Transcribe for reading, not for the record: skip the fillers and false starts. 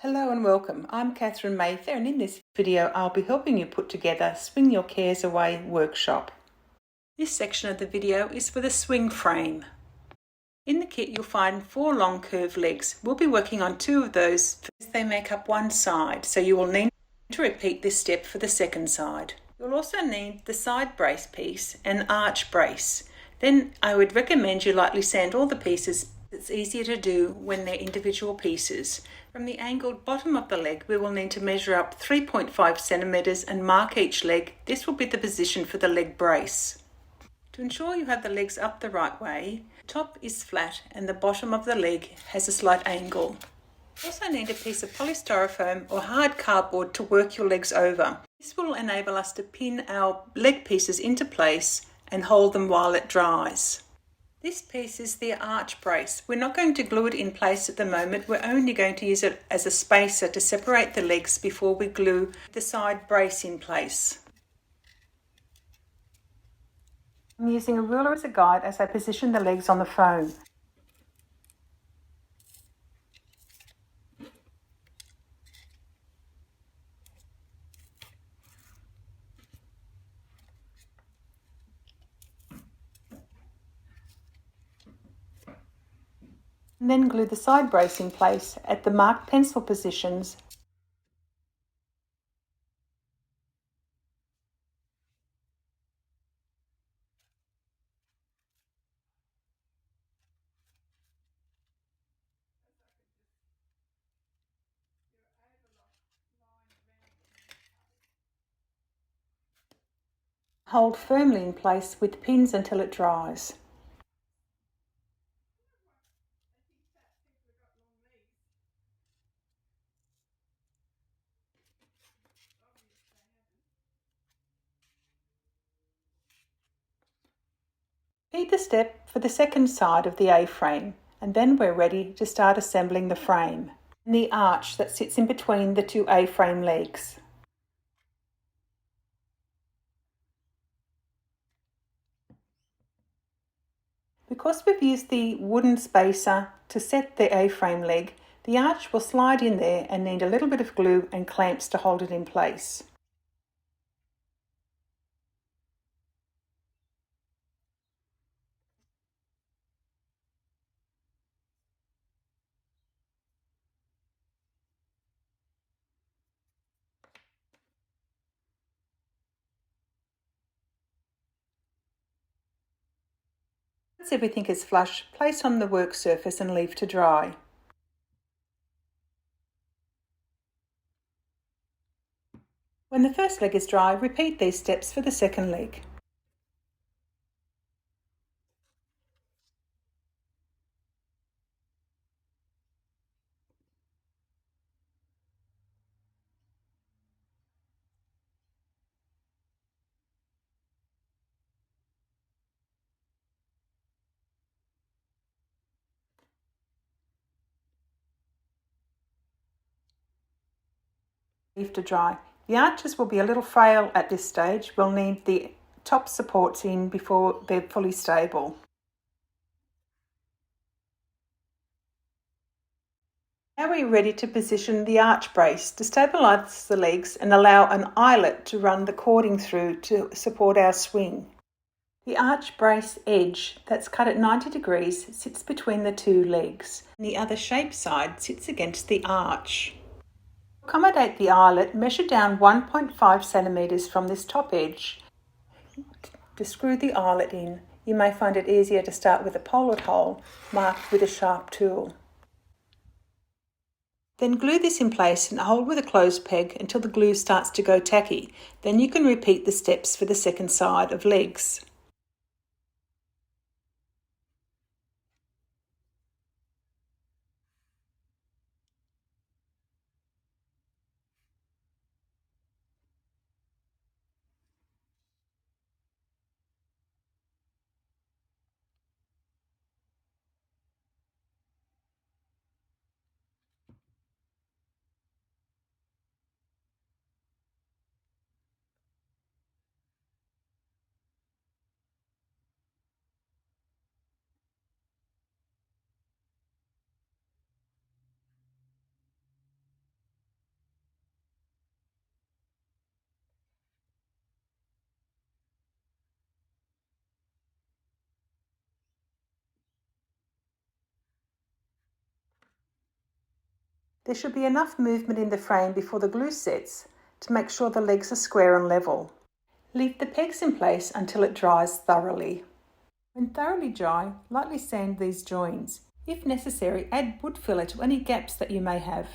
Hello and welcome. I'm Catherine Mather, and in this video I'll be helping you put together Swing Your Cares Away workshop. This section of the video is for the swing frame. In the kit you'll find 4 long curved legs. We'll be working on 2 of those as they make up one side, so you will need to repeat this step for the second side. You'll also need the side brace piece and arch brace. Then I would recommend you lightly sand all the pieces. It's easier to do when they're individual pieces. From the angled bottom of the leg, we will need to measure up 3.5 centimeters and mark each leg. This will be the position for the leg brace. To ensure you have the legs up the right way, the top is flat and the bottom of the leg has a slight angle. You also need a piece of polystyrofoam or hard cardboard to work your legs over. This will enable us to pin our leg pieces into place and hold them while it dries. This piece is the arch brace. We're not going to glue it in place at the moment. We're only going to use it as a spacer to separate the legs before we glue the side brace in place. I'm using a ruler as a guide as I position the legs on the foam. And then glue the side brace in place at the marked pencil positions. Hold firmly in place with pins until it dries. Repeat the step for the second side of the A-frame, and then we're ready to start assembling the frame and the arch that sits in between the 2 A-frame legs. Because we've used the wooden spacer to set the A-frame leg, the arch will slide in there and need a little bit of glue and clamps to hold it in place. Once everything is flush, place on the work surface and leave to dry. When the first leg is dry, repeat these steps for the second leg. Leave to dry. The arches will be a little frail at this stage. We'll need the top supports in before they're fully stable. Now we're ready to position the arch brace to stabilise the legs and allow an eyelet to run the cording through to support our swing. The arch brace edge that's cut at 90 degrees sits between the 2 legs, and the other shaped side sits against the arch. To accommodate the eyelet, measure down 1.5 centimeters from this top edge to screw the eyelet in. You may find it easier to start with a pollet hole marked with a sharp tool. Then glue this in place and hold with a clothes peg until the glue starts to go tacky. Then you can repeat the steps for the second side of legs. There should be enough movement in the frame before the glue sets to make sure the legs are square and level. Leave the pegs in place until it dries thoroughly. When thoroughly dry, lightly sand these joins. If necessary, add wood filler to any gaps that you may have.